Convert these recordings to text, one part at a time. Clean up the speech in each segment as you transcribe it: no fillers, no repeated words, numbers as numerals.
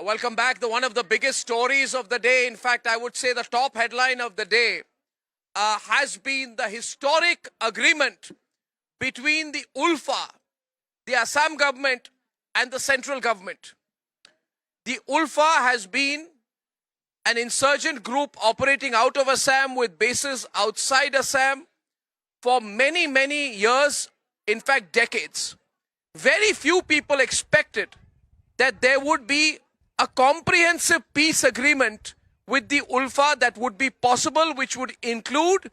Welcome back. One of the biggest stories of the day, in fact, I would say the top headline of the day, has been the historic agreement between the ULFA, the Assam government, and the central government. The ULFA has been an insurgent group operating out of Assam with bases outside Assam for many, many years, in fact, decades. Very few people expected that there would be a comprehensive peace agreement with the ULFA that would be possible, which would include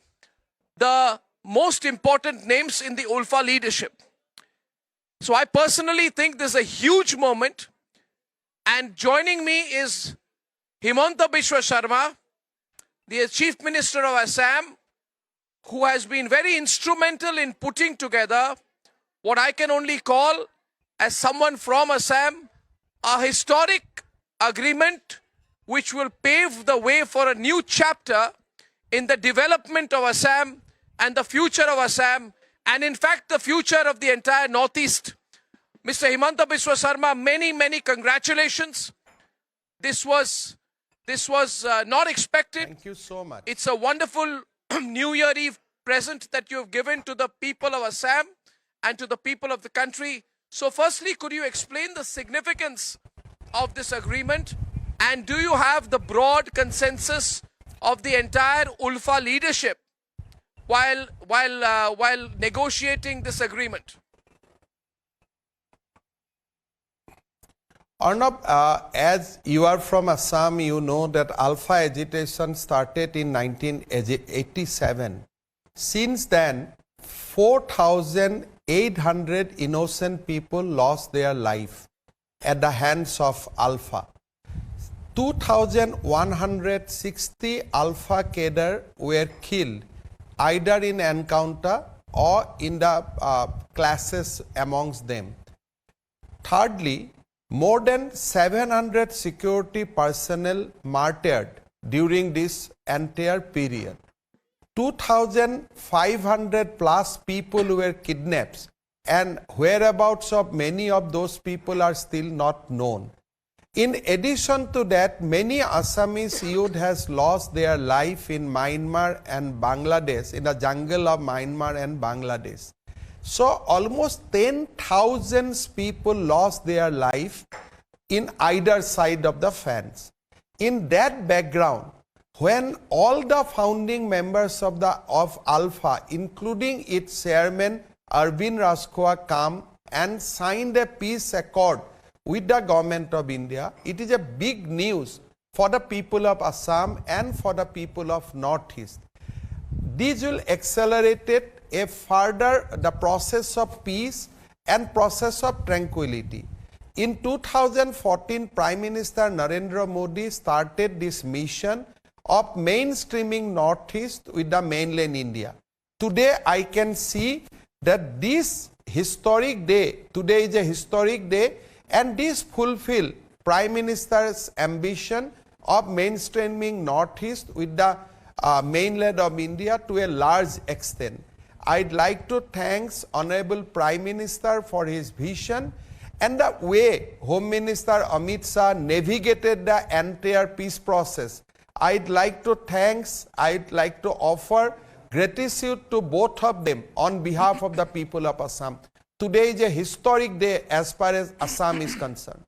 the most important names in the ULFA leadership. So I personally think this is a huge moment, and joining me is Himanta Biswa Sarma, the Chief Minister of Assam, who has been very instrumental in putting together what I can only call, as someone from Assam, a historic agreement which will pave the way for a new chapter in the development of Assam and the future of Assam, and in fact the future of the entire Northeast. Mr. Himanta Biswa Sarma, many, many congratulations. This was not expected. Thank you so much. It's a wonderful New Year Eve present that you have given to the people of Assam and to the people of the country. So firstly, could you explain the significance of this agreement, and do you have the broad consensus of the entire ULFA leadership while negotiating this agreement? Arnab, as you are from Assam, you know that Alpha agitation started in 1987. Since then, 4,800 innocent people lost their life at the hands of Alpha. 2,160 Alpha cadre were killed either in encounter or in the clashes amongst them. Thirdly, more than 700 security personnel martyred during this entire period. 2,500 plus people were kidnapped, and whereabouts of many of those people are still not known. In addition to that, many Assamese youth has lost their life in Myanmar and Bangladesh, in the jungle of Myanmar and Bangladesh. So almost 10,000 people lost their life in either side of the fence. In that background, when all the founding members of Alpha, including its chairman Arvind Rajkhwa, come and signed a peace accord with the government of India, it is a big news for the people of Assam and for the people of Northeast. This will accelerate the process of peace and process of tranquility. In 2014, Prime Minister Narendra Modi started this mission of mainstreaming Northeast with the mainland India. Today, I can see that this historic day, today is a historic day, and this fulfill Prime Minister's ambition of mainstreaming Northeast with the mainland of India to a large extent. I'd like to thank Honorable Prime Minister for his vision and the way Home Minister Amit Shah navigated the entire peace process. I'd like to offer gratitude to both of them on behalf of the people of Assam. Today is a historic day as far as Assam is concerned.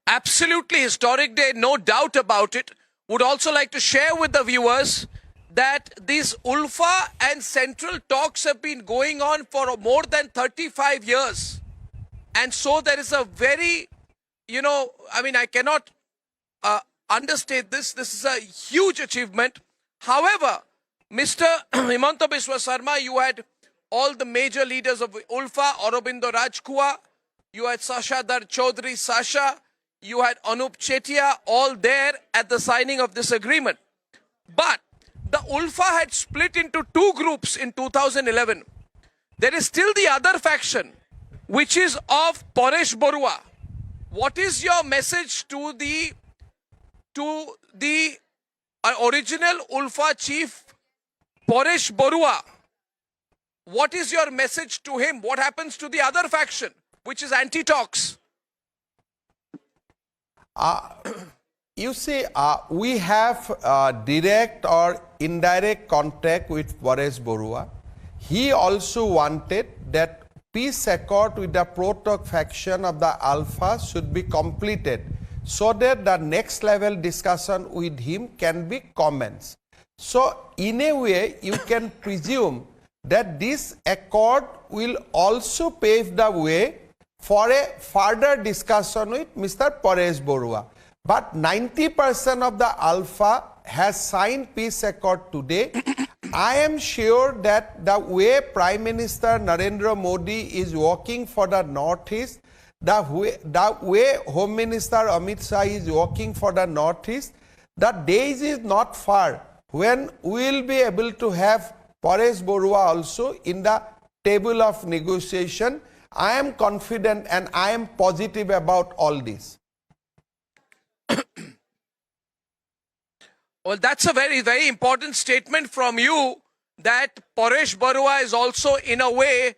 Absolutely historic day, no doubt about it. Would also like to share with the viewers that these ULFA and central talks have been going on for more than 35 years. And so there is a very, I cannot understate this. This is a huge achievement. However, Mr. Himanta Biswa Sarma, you had all the major leaders of ULFA, Aurobindo Rajkhwa, you had Sashadhar Chaudhary Sasha, you had Anup Chetia, all there at the signing of this agreement. But the ULFA had split into two groups in 2011. There is still the other faction, which is of Paresh Barua. What is your message to the original ULFA chief, Paresh Barua? What is your message to him? What happens to the other faction, which is anti-talks. You see, we have direct or indirect contact with Paresh Barua. He also wanted that peace accord with the pro-talk faction of the ULFA should be completed so that the next level discussion with him can be commenced. So in a way, you can presume that this accord will also pave the way for a further discussion with Mr. Paresh Barua. But 90% of the ULFA has signed peace accord today. I am sure that the way Prime Minister Narendra Modi is working for the Northeast, the way Home Minister Amit Shah is working for the Northeast, the days is not far when we will be able to have Paresh Barua also in the table of negotiation. I am confident and I am positive about all this. Well, that's a very, very important statement from you, that Paresh Barua is also in a way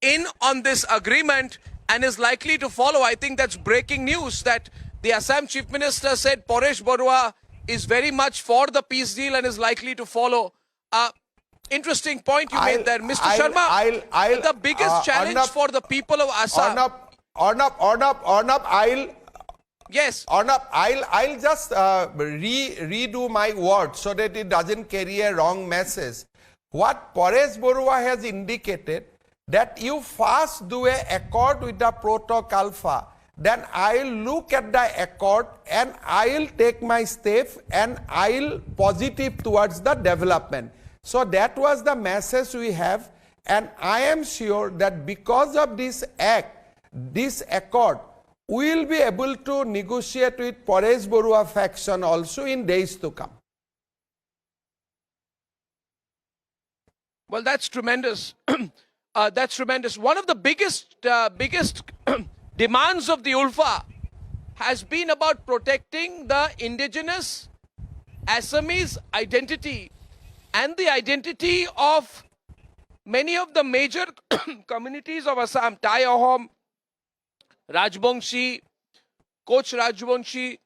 in on this agreement and is likely to follow. I think that's breaking news, that the Assam Chief Minister said Paresh Barua is very much for the peace deal and is likely to follow. Interesting point you made there. Mr. Sharma, the biggest challenge for the people of Assam. Yes. I'll just redo my words so that it doesn't carry a wrong message. What Paresh Barua has indicated, that you first do a accord with the pro-talk ULFA, then I'll look at the accord and I'll take my step and I'll positive towards the development. So that was the message we have, and I am sure that because of this accord, we will be able to negotiate with Paresh Barua faction also in days to come. Well, that's tremendous. That's tremendous. One of the biggest demands of the ULFA has been about protecting the indigenous Assamese identity and the identity of many of the major communities of Assam, Thai Ahom, Rajbongshi, Koch Rajbongshi,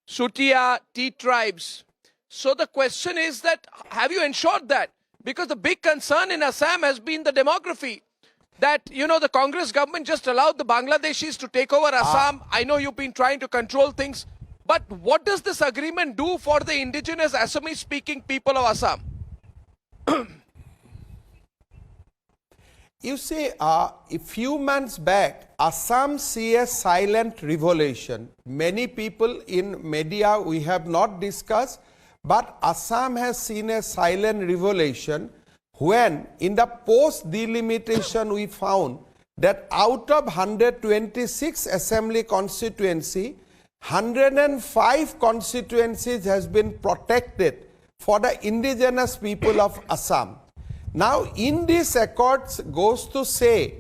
Sutia, T tribes. So the question is that, have you ensured that? Because the big concern in Assam has been the demography. That, you know, the Congress government just allowed the Bangladeshis to take over Assam. I know you've been trying to control things. But what does this agreement do for the indigenous Assamese-speaking people of Assam? You see, a few months back, Assam see a silent revolution. Many people in media we have not discussed, but Assam has seen a silent revolution when in the post delimitation we found that out of 126 assembly constituency, 105 constituencies has been protected for the indigenous people of Assam. Now, in this accords goes to say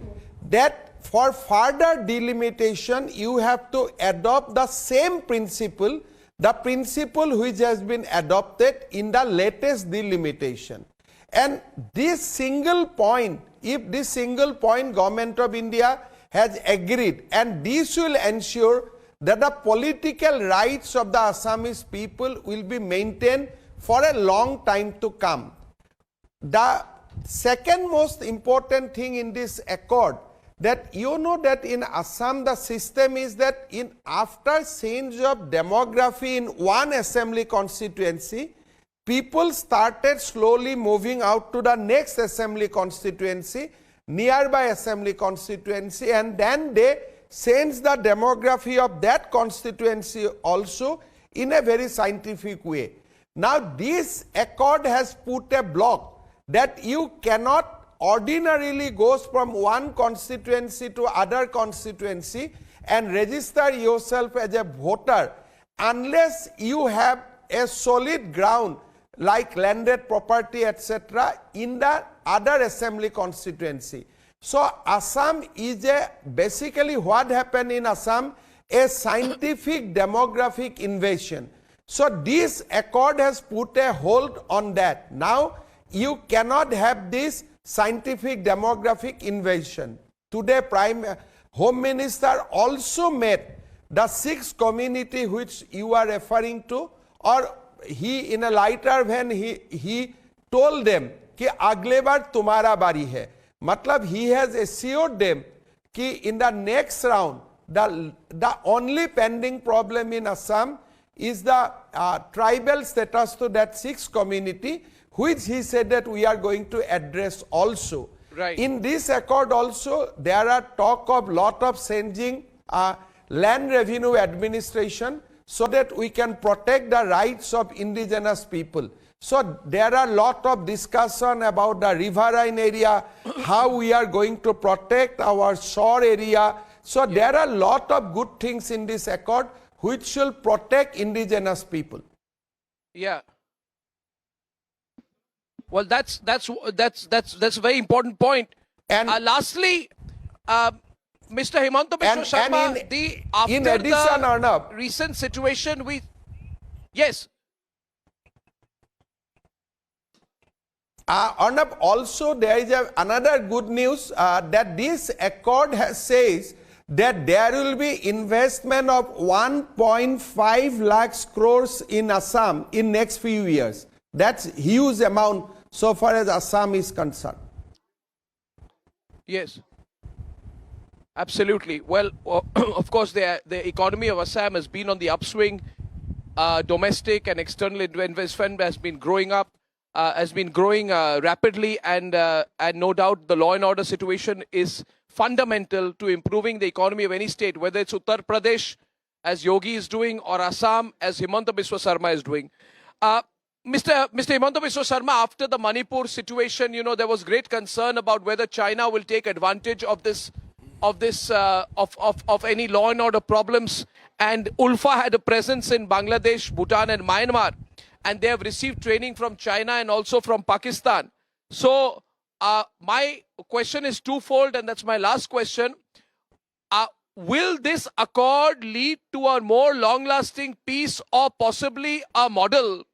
that for further delimitation, you have to adopt the same principle, the principle which has been adopted in the latest delimitation. And this single point, if this single point Government of India has agreed, and this will ensure that the political rights of the Assamese people will be maintained for a long time to come. The second most important thing in this accord, that you know that in Assam the system is that in after change of demography in one assembly constituency, people started slowly moving out to the next assembly constituency, nearby assembly constituency, and then they change the demography of that constituency also in a very scientific way. Now this accord has put a block that you cannot ordinarily goes from one constituency to other constituency and register yourself as a voter unless you have a solid ground like landed property etc. in the other assembly constituency. So Assam is basically what happened in Assam, a scientific demographic invasion. So this accord has put a hold on that. Now you cannot have this scientific demographic invasion. Today Home Minister also met the 6 community which you are referring to, or he in a lighter vein he told them कि अगले बार तुम्हारा बारी है. मतलब he has assured them कि in the next round the only pending problem in Assam is the tribal status to that 6 community, which he said that we are going to address also. Right. In this accord also, there are talk of lot of changing land revenue administration so that we can protect the rights of indigenous people. So there are lot of discussion about the riverine area, how we are going to protect our shore area. So there are lot of good things in this accord which shall protect indigenous people. Yeah. Well, that's a very important point. And lastly, Mr. Himanta Biswa Sarma, after in addition, the Arnab, recent situation with yes. Arnab, also there is another good news that this accord says that there will be investment of 1.5 lakhs crores in Assam in next few years. That's huge amount so far as Assam is concerned. Yes. Absolutely. Well, of course, the economy of Assam has been on the upswing. Domestic and external investment has been growing up, rapidly, and no doubt the law and order situation is fundamental to improving the economy of any state, whether it's Uttar Pradesh, as Yogi is doing, or Assam, as Himanta Biswa Sarma is doing. Mr. Himanta Biswa Sarma, after the Manipur situation, there was great concern about whether China will take advantage of any law and order problems. And ULFA had a presence in Bangladesh, Bhutan, and Myanmar, and they have received training from China and also from Pakistan. So my question is twofold, and that's my last question. Will this accord lead to a more long-lasting peace, or possibly a model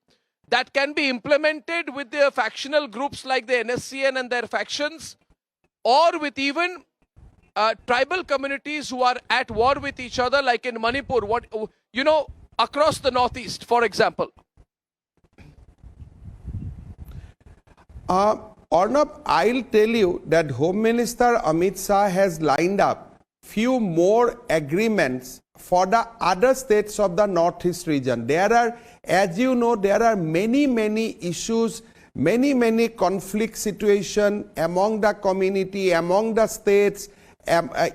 that can be implemented with the factional groups like the NSCN and their factions, or with even tribal communities who are at war with each other, like in Manipur, across the Northeast, for example? Arnab, I'll tell you that Home Minister Amit Shah has lined up few more agreements for the other states of the Northeast region. There are, as you know, there are many issues, many conflict situation among the community, among the states,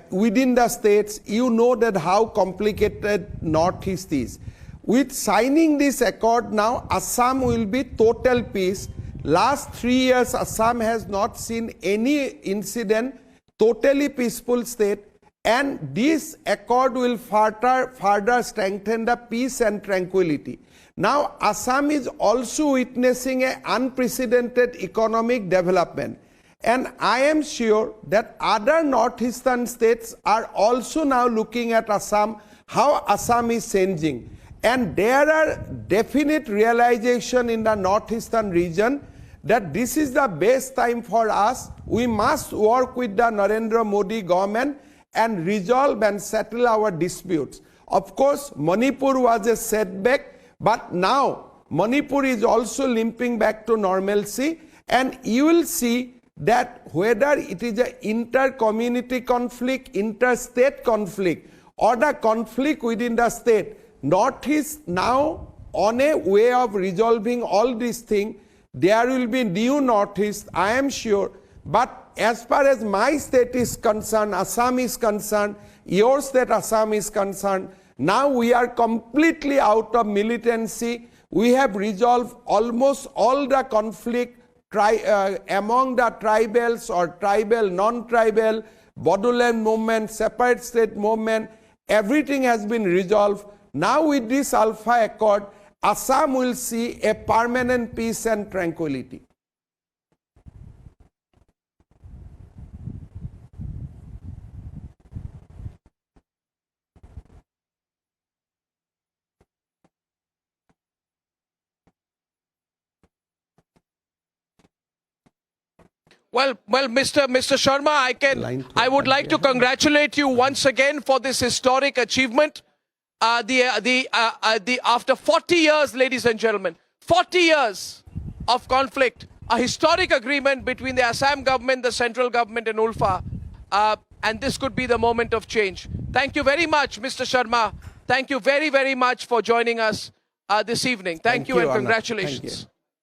within the states. You know that how complicated Northeast is. With signing this accord now, Assam will be total peace. Last 3 years, Assam has not seen any incident, totally peaceful state, and this accord will further strengthen the peace and tranquility. Now, Assam is also witnessing an unprecedented economic development, and I am sure that other northeastern states are also now looking at Assam, how Assam is changing. And there are definite realization in the northeastern region that this is the best time for us. We must work with the Narendra Modi government and resolve and settle our disputes. Of course, Manipur was a setback, but now Manipur is also limping back to normalcy, and you will see that whether it is an inter-community conflict, interstate conflict, or the conflict within the state, Northeast now on a way of resolving all these things. There will be new Northeast, I am sure. But as far as my state is concerned, Assam is concerned, your state Assam is concerned, now we are completely out of militancy. We have resolved almost all the conflict among the tribals or tribal, non-tribal, Bodoland movement, separate state movement. Everything has been resolved. Now with this ULFA accord, Assam will see a permanent peace and tranquility. Well, Mr. Sharma, I would like to congratulate you once again for this historic achievement. After 40 years, ladies and gentlemen, 40 years of conflict, a historic agreement between the Assam government, the central government, and ULFA, and this could be the moment of change. Thank you very much, Mr. Sharma. Thank you very, very much for joining us this evening. Thank you and Anna. congratulations. Thank you.